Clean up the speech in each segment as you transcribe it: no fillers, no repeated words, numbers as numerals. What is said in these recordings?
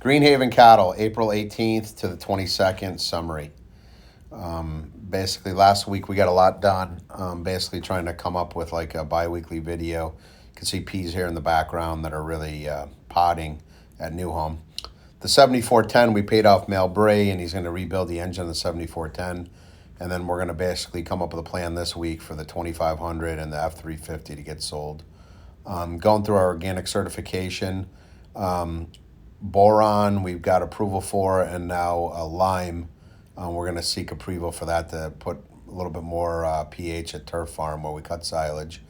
Greenhaven cattle, April 18th to the 22nd, summary. Basically, last week we got a lot done. Basically, trying to come up with like a bi-weekly video. You can see peas here in the background that are really potting at New Home. The 7410, we paid off Mel Bray, and he's going to rebuild the engine of the 7410. And then we're going to basically come up with a plan this week for the 2500 and the F350 to get sold. Going through our organic certification. Boron, we've got approval for, and now lime. We're going to seek approval for that to put a little bit more pH at Turf Farm where we cut silage.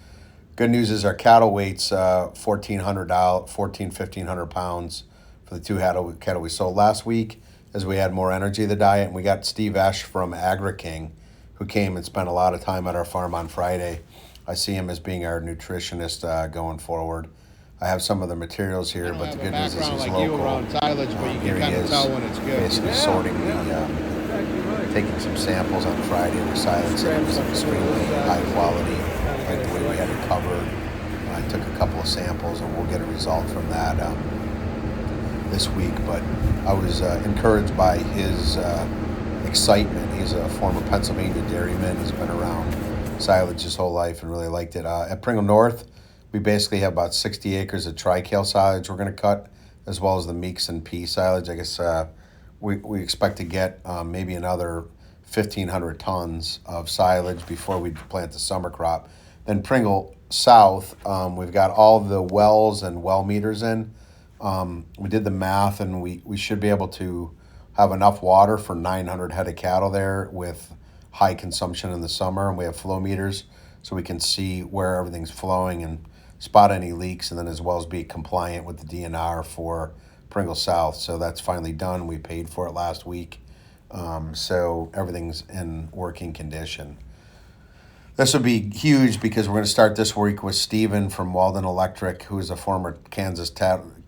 Good news is our cattle weight's 1,500 pounds for the two cattle we sold last week, as we had more energy to the diet. And we got Steve Esch from AgriKing, who came and spent a lot of time at our farm on Friday. I see him as being our nutritionist going forward. I have some of the materials here, but the good news is he's local. Here he is, basically sorting taking some samples on Friday of the silage. It was extremely high quality, like the way we had it covered. I took a couple of samples, and we'll get a result from that this week. But I was encouraged by his excitement. He's a former Pennsylvania dairyman. He's been around silage his whole life and really liked it. At Pringle North, we basically have about 60 acres of tricale silage we're going to cut, as well as the Meeks and pea silage. I guess we expect to get maybe another 1,500 tons of silage before we plant the summer crop. Then Pringle South, we've got all the wells and well meters in. We did the math, and we should be able to have enough water for 900 head of cattle there with high consumption in the summer. And we have flow meters so we can see where everything's flowing and spot any leaks, and then as well as be compliant with the DNR for Pringle South. So that's finally done. We paid for it last week. So everything's in working condition. This will be huge because we're going to start this week with Steven from Walden Electric, who is a former Kansas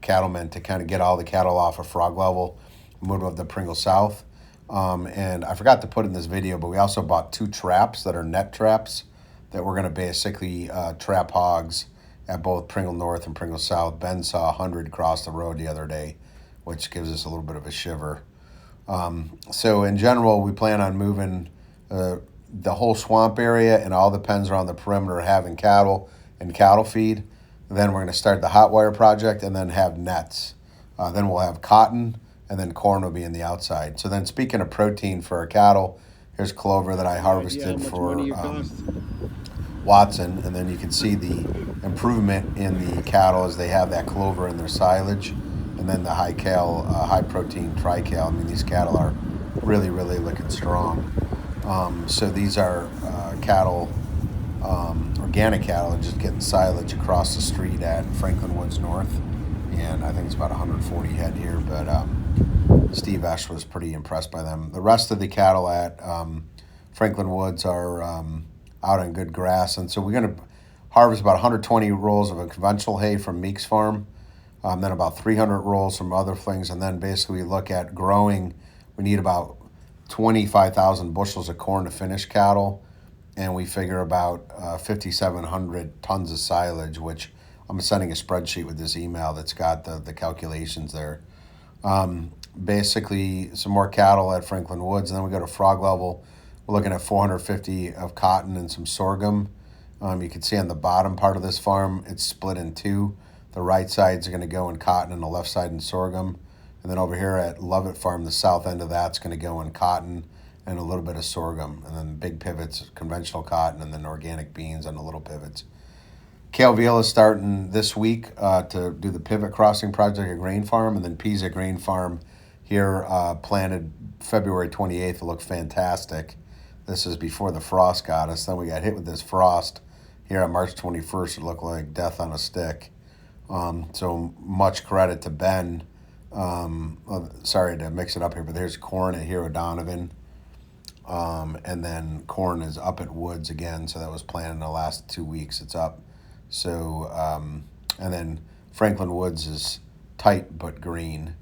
cattleman, to kind of get all the cattle off of frog level, move up to Pringle South. And I forgot to put in this video, but we also bought 2 traps that are net traps that we're going to basically trap hogs at both Pringle North and Pringle South. Ben saw 100 cross the road the other day, which gives us a little bit of a shiver. So in general, we plan on moving the whole swamp area and all the pens around the perimeter having cattle and cattle feed. Then we're going to start the hot wire project and then have nets. Then we'll have cotton, and then corn will be in the outside. So then, speaking of protein for our cattle, here's clover that I harvested for Watson, and then you can see the improvement in the cattle as they have that clover in their silage, and then the high protein tricale. I mean, these cattle are really, really looking strong. So these are cattle, organic cattle, and just getting silage across the street at Franklin Woods North, and I think it's about 140 head here, but Steve Esch was pretty impressed by them. The rest of the cattle at Franklin Woods are out on good grass, and so we're going to harvest about 120 rolls of a conventional hay from Meeks Farm, then about 300 rolls from other things, and then basically we look at growing. We need about 25,000 bushels of corn to finish cattle, and we figure about 5,700 tons of silage, which I'm sending a spreadsheet with this email that's got the calculations there. Basically, some more cattle at Franklin Woods, and then we go to frog level. We're looking at 450 of cotton and some sorghum. You can see on the bottom part of this farm, it's split in 2. The right side's going to go in cotton and the left side in sorghum. And then over here at Lovett Farm, the south end of that's going to go in cotton and a little bit of sorghum. And then big pivots, conventional cotton, and then organic beans on the little pivots. Caleville is starting this week to do the pivot crossing project at Grain Farm, and then peas at Grain Farm here planted February 28th. Will look fantastic. This is before the frost got us. Then we got hit with this frost here on March 21st. It looked like death on a stick. So much credit to Ben. Sorry to mix it up here, but there's corn at Hero Donovan. And then corn is up at Woods again. So that was planted in the last 2 weeks. It's up. So, and then Franklin Woods is tight but green.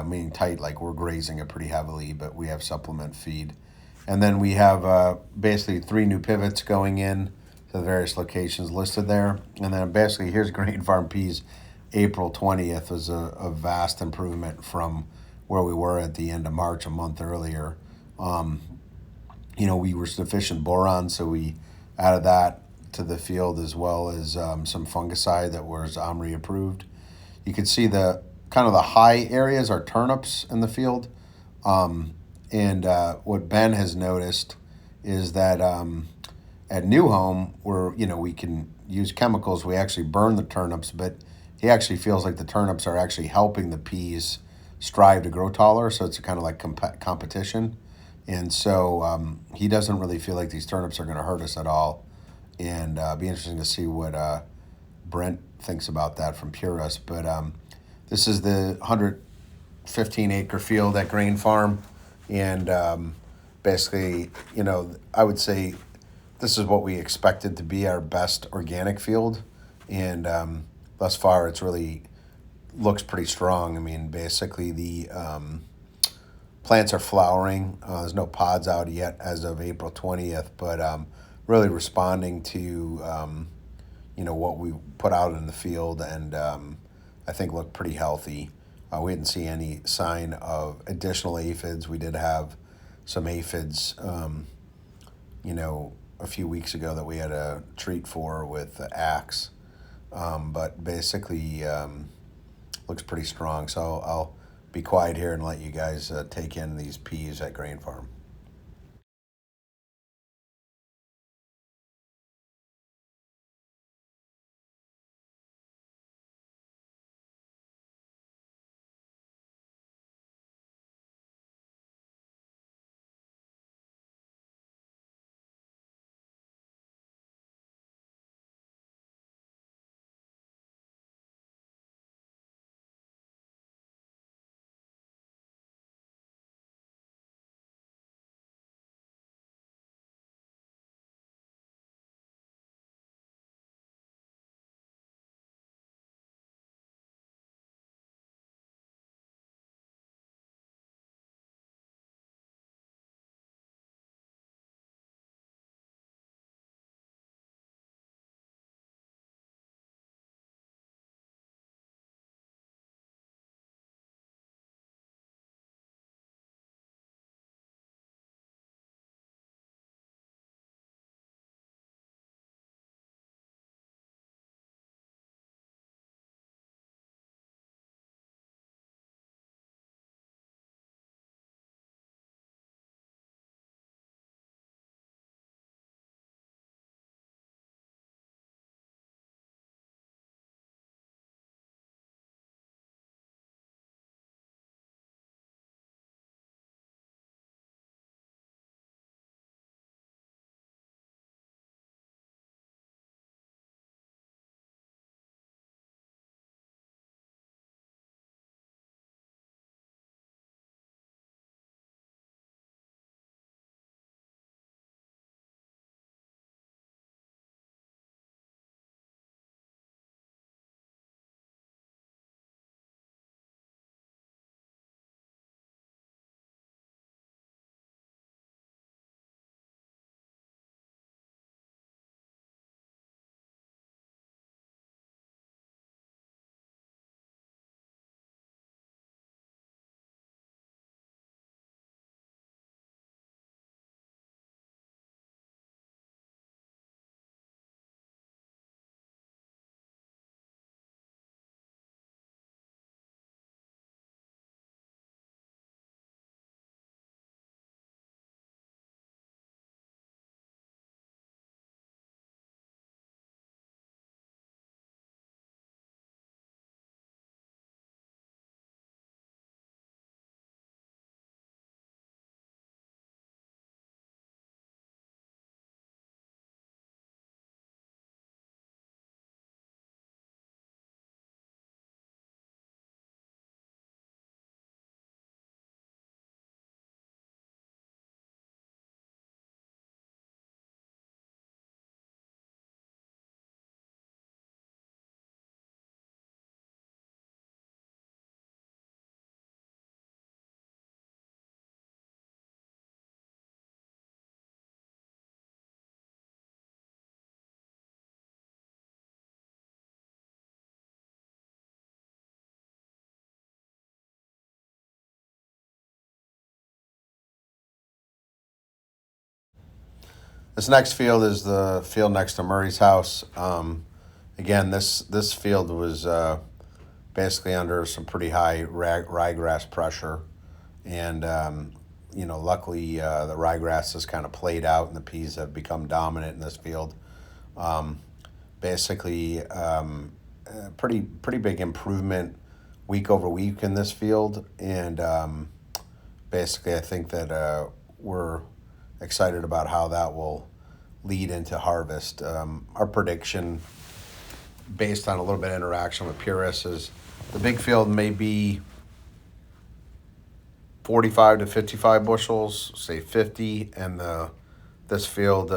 Meaning tight, like we're grazing it pretty heavily, but we have supplement feed. And then we have basically 3 new pivots going in to the various locations listed there. And then basically here's Grain Farm peas April 20th was a vast improvement from where we were at the end of March a month earlier. Um, we were deficient boron, so we added that to the field as well as some fungicide that was OMRI approved. You can see the kind of the high areas are turnips in the field. And what Ben has noticed is that at New Home, where we can use chemicals, we actually burn the turnips, but he actually feels like the turnips are actually helping the peas strive to grow taller. So it's kind of like competition, and so he doesn't really feel like these turnips are going to hurt us at all. And be interesting to see what Brent thinks about that from Purus. But this is the 115-acre field at Grain Farm, and basically, I would say this is what we expected to be our best organic field, and thus far, it's really looks pretty strong. I mean, basically the plants are flowering. There's no pods out yet as of April 20th, but really responding to what we put out in the field, and I think looked pretty healthy. We didn't see any sign of additional aphids. We did have some aphids, a few weeks ago that we had a treat for with the axe, but basically looks pretty strong. So I'll be quiet here and let you guys take in these peas at Grain Farm. This next field is the field next to Murray's house. Again, this field was basically under some pretty high ryegrass pressure, and luckily the ryegrass has kind of played out, and the peas have become dominant in this field. Um, Basically, pretty big improvement week over week in this field, and basically, I think that we're excited about how that will lead into harvest. Our prediction, based on a little bit of interaction with Purus, is the big field may be 45 to 55 bushels, say 50, and this field,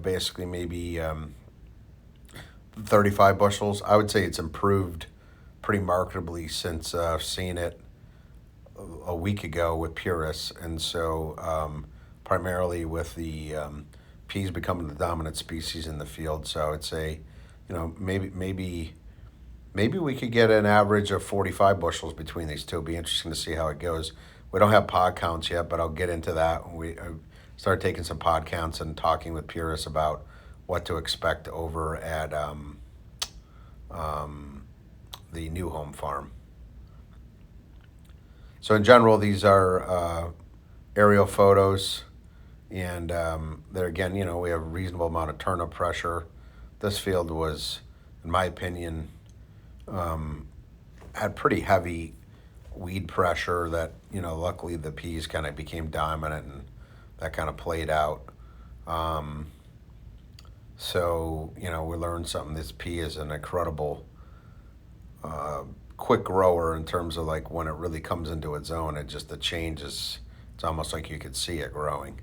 basically maybe 35 bushels. I would say it's improved pretty markedly since seeing it a week ago with Purus, and so primarily with the peas becoming the dominant species in the field. So I'd say, maybe we could get an average of 45 bushels between these two. It'll be interesting to see how it goes. We don't have pod counts yet, but I'll get into that when we start taking some pod counts and talking with Purus about what to expect over at the new home farm. So in general, these are aerial photos, and there again, we have a reasonable amount of turnip pressure. This field was, in my opinion, had pretty heavy weed pressure that, luckily the peas kind of became dominant, and that kind of played out. So, we learned something. This pea is an incredible quick grower in terms of like when it really comes into its own. The change is, it's almost like you could see it growing.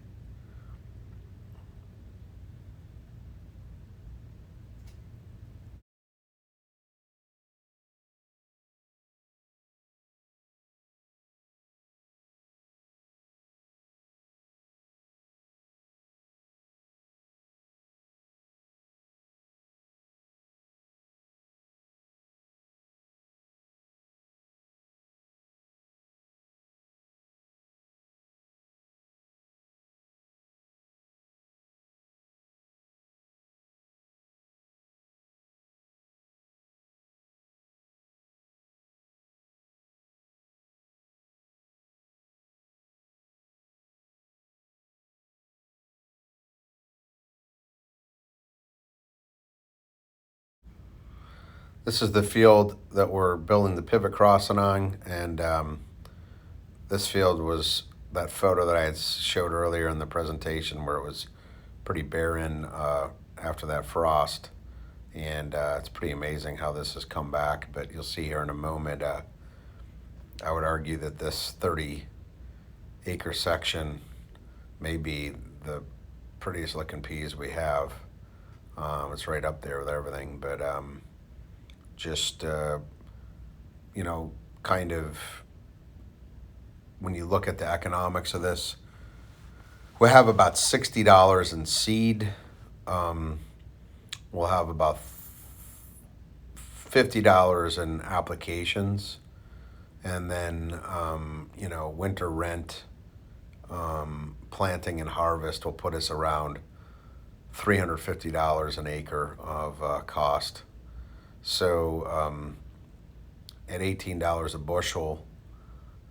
This is the field that we're building the pivot crossing on, and this field was that photo that I had showed earlier in the presentation where it was pretty barren after that frost, and it's pretty amazing how this has come back. But you'll see here in a moment, I would argue that this 30-acre section may be the prettiest looking peas we have. It's right up there with everything, but just kind of when you look at the economics of this, we have about $60 in seed. We'll have about $50 in applications, and then winter rent, planting and harvest will put us around $350 an acre of cost. So at $18 a bushel,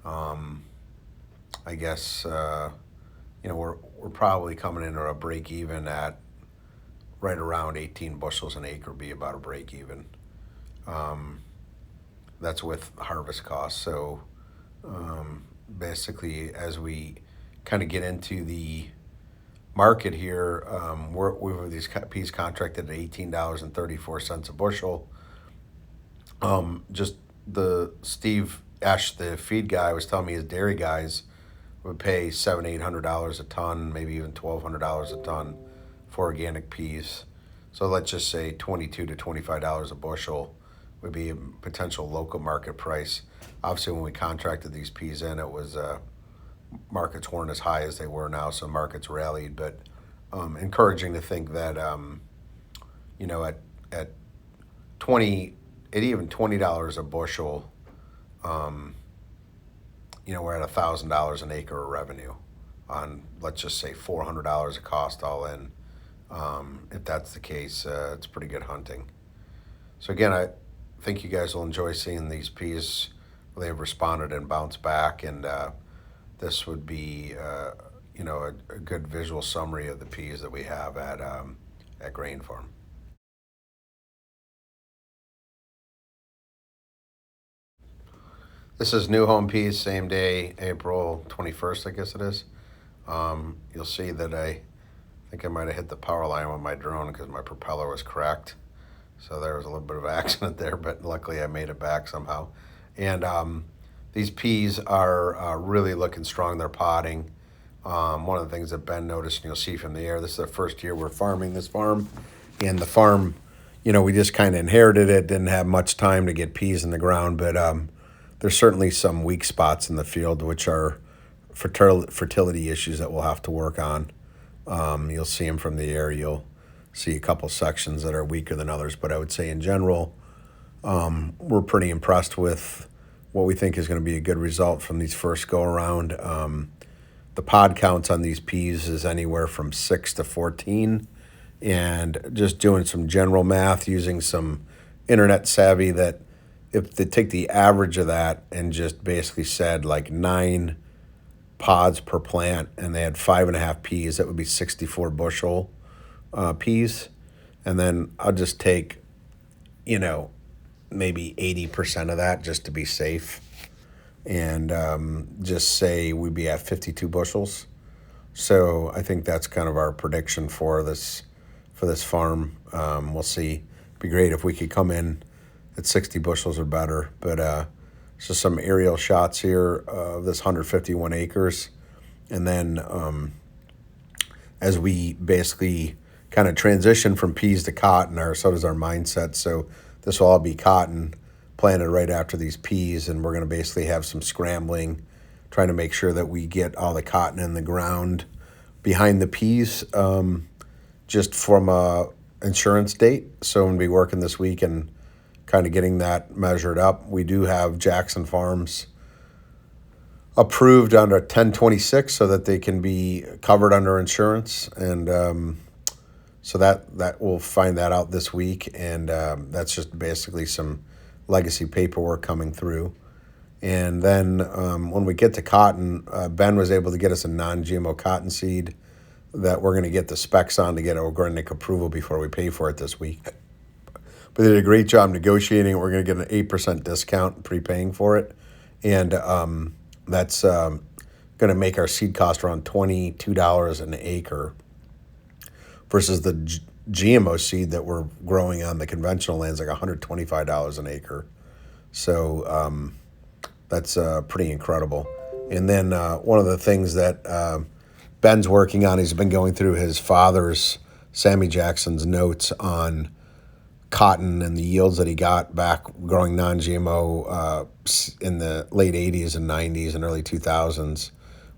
I guess we're probably coming in at a break even at right around 18 bushels an acre. Be about a break even. That's with harvest costs. So basically, as we kind of get into the market here, we have these peas contracted at $18.34 a bushel. Just the Steve Ash, the feed guy, was telling me his dairy guys would pay $700-800 a ton, maybe even $1,200 a ton for organic peas. So let's just say $22 to $25 a bushel would be a potential local market price. Obviously, when we contracted these peas in, it was markets weren't as high as they were now, so markets rallied. But encouraging to think that at 20, at even $20 a bushel, we're at $1,000 an acre of revenue. on, let's just say, $400 a cost all in. If that's the case, it's pretty good hunting. So again, I think you guys will enjoy seeing these peas. They've responded and bounced back, and this would be, a good visual summary of the peas that we have at Grain Farm. This is New Home Peas, same day, April 21st, I guess it is. You'll see that I think I might have hit the power line with my drone because my propeller was cracked. So there was a little bit of accident there, but luckily I made it back somehow. And these peas are really looking strong. They're potting. One of the things that Ben noticed, and you'll see from the air, this is the first year we're farming this farm. And the farm, we just kind of inherited it, didn't have much time to get peas in the ground, but there's certainly some weak spots in the field, which are fertility issues that we'll have to work on. You'll see them from the air. You'll see a couple sections that are weaker than others, but I would say in general, we're pretty impressed with what we think is going to be a good result from these first go around. The pod counts on these peas is anywhere from 6 to 14, and just doing some general math using some internet savvy, that if they take the average of that and just basically said like 9 pods per plant and they had 5.5 peas, that would be 64 bushel peas. And then I'll just take, maybe 80% of that just to be safe, and just say we'd be at 52 bushels. So I think that's kind of our prediction for this farm. We'll see. It'd be great if we could come in at 60 bushels or better. But so some aerial shots here of this 151 acres. And then as we basically kind of transition from peas to cotton, so does our mindset. So this will all be cotton planted right after these peas, and we're going to basically have some scrambling, trying to make sure that we get all the cotton in the ground behind the peas, just from a insurance date. So I'm going to be working this week and kind of getting that measured up. We do have Jackson Farms approved under 1026 so that they can be covered under insurance, and so that we'll find that out this week, and that's just basically some legacy paperwork coming through. And then when we get to cotton, Ben was able to get us a non-GMO cottonseed that we're going to get the specs on to get organic approval before we pay for it this week. But they did a great job negotiating. We're going to get an 8% discount prepaying for it, and that's going to make our seed cost around $22 an acre versus the GMO seed that we're growing on the conventional lands, like $125 an acre. So that's pretty incredible. And then one of the things that Ben's working on, he's been going through his father's, Sammy Jackson's, notes on cotton and the yields that he got back growing non-GMO in the late 80s and 90s and early 2000s.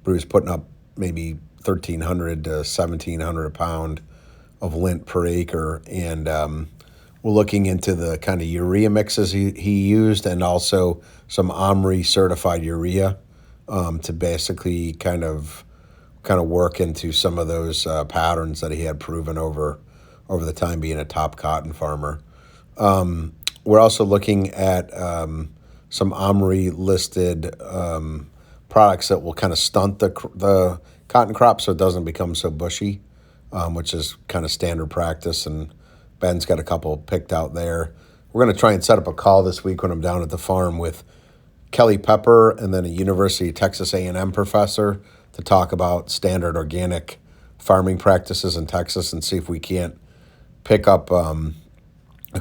But he was putting up maybe 1,300 to 1,700 a pound of lint per acre, and we're looking into the kind of urea mixes he used, and also some OMRI certified urea to basically kind of work into some of those patterns that he had proven over the time being a top cotton farmer. We're also looking at some OMRI listed products that will kind of stunt the cotton crop so it doesn't become so bushy, which is kind of standard practice, and Ben's got a couple picked out there. We're going to try and set up a call this week when I'm down at the farm with Kelly Pepper and then a University of Texas A&M professor to talk about standard organic farming practices in Texas and see if we can't pick up a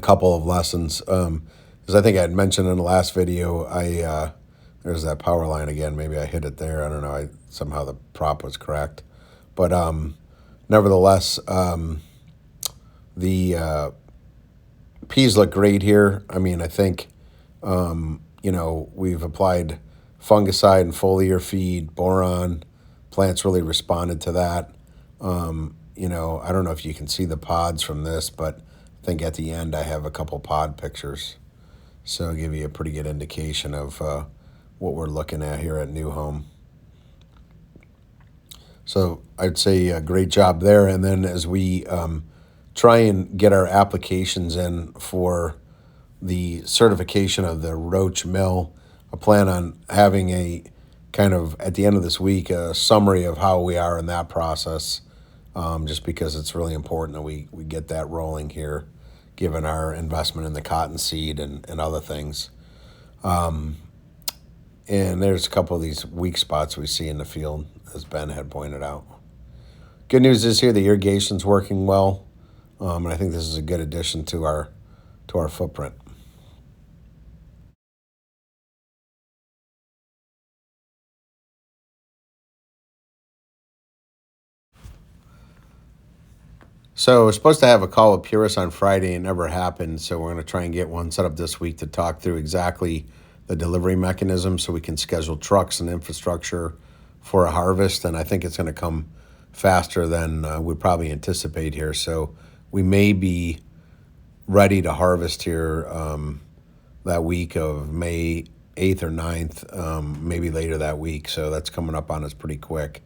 couple of lessons. As I think I had mentioned in the last video, there's that power line again. Maybe I hit it there. I don't know. Somehow the prop was cracked. But nevertheless, the peas look great here. I mean, I think, we've applied fungicide and foliar feed, boron. Plants really responded to that. I don't know if you can see the pods from this, but I think at the end I have a couple pod pictures. So I'll give you a pretty good indication of what we're looking at here at New Home. So I'd say great job there. And then as we try and get our applications in for the certification of the Roach Mill, I plan on having a kind of at the end of this week a summary of how we are in that process, just because it's really important that we get that rolling here, given our investment in the cottonseed and other things. And there's a couple of these weak spots we see in the field, as Ben had pointed out. Good news is here the irrigation's working well, and I think this is a good addition to our footprint. So we're supposed to have a call with Purist on Friday. It never happened, so we're going to try and get one set up this week to talk through exactly the delivery mechanism so we can schedule trucks and infrastructure for a harvest. And I think it's going to come faster than we probably anticipate here. So we may be ready to harvest here that week of May 8th or 9th, maybe later that week. So that's coming up on us pretty quick.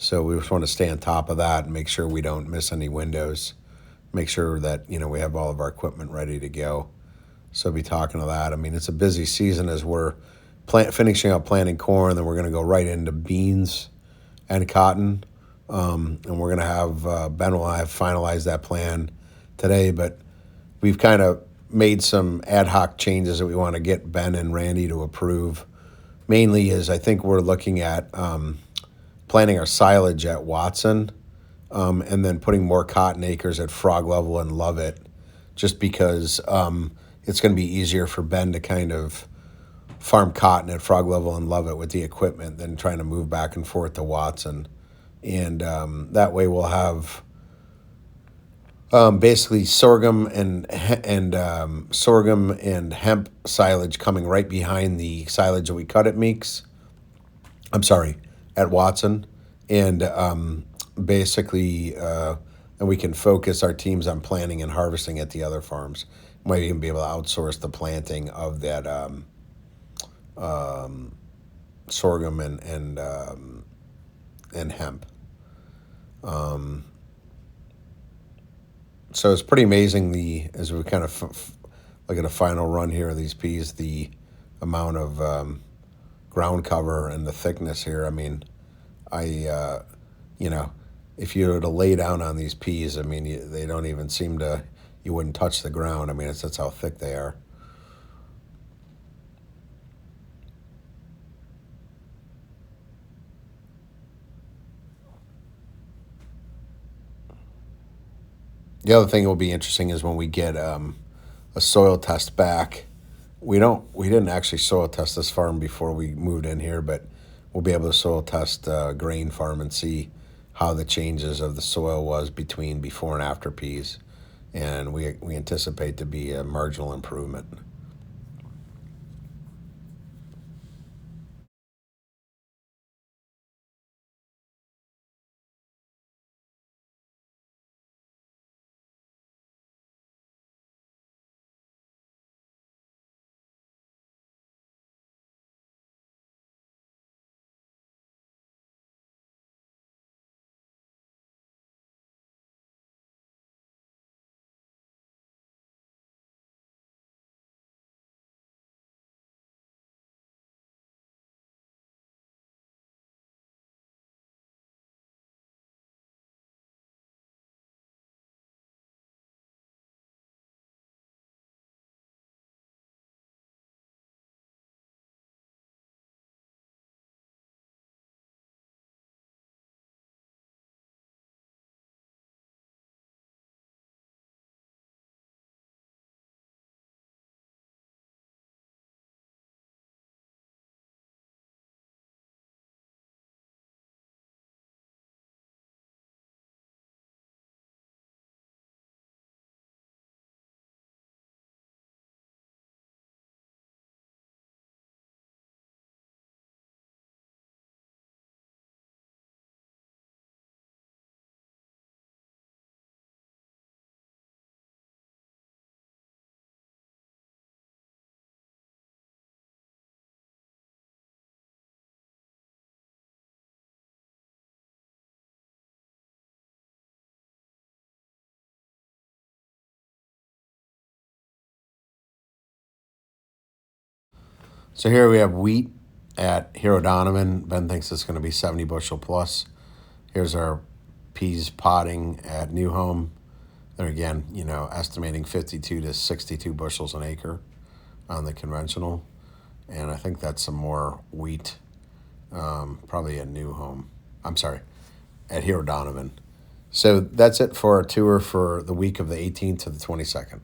So we just want to stay on top of that and make sure we don't miss any windows. Make sure that we have all of our equipment ready to go. So be talking to that. I mean, it's a busy season as we're finishing up planting corn, then we're going to go right into beans and cotton. And we're going to have Ben will have finalized that plan today, but we've kind of made some ad hoc changes that we want to get Ben and Randy to approve. Mainly is I think we're looking at planting our silage at Watson, and then putting more cotton acres at Frog Level and Lovett, just because it's going to be easier for Ben to kind of farm cotton at Frog Level and Lovett with the equipment than trying to move back and forth to Watson. And that way we'll have basically sorghum and hemp silage coming right behind the silage that we cut at Meeks. I'm sorry, at Watson, and basically, and we can focus our teams on planting and harvesting at the other farms. Might even be able to outsource the planting of that sorghum and hemp. So it's pretty amazing as we kind of look at a final run here of these peas, the amount of ground cover and the thickness here. I mean, I you know, if you were to lay down on these peas, I mean, they don't even seem to. You wouldn't touch the ground. I mean, that's how thick they are. The other thing that will be interesting is when we get a soil test back. We didn't actually soil test this farm before we moved in here, but we'll be able to soil test grain farm and see how the changes of the soil was between before and after peas, and we anticipate to be a marginal improvement. So here we have wheat at Hero Donovan. Ben thinks it's going to be 70 bushel plus. Here's our peas potting at New Home. There again, estimating 52 to 62 bushels an acre on the conventional. And I think that's some more wheat, probably at New Home. I'm sorry, at Hero Donovan. So that's it for our tour for the week of the 18th to the 22nd.